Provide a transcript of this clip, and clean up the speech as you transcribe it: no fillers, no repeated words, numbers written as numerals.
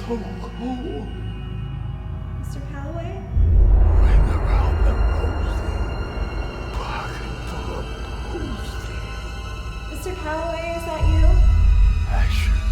so cold. Mr. Calloway? Ring around the rosy, pocket full of posy. Mr. Calloway, is that you? Ashes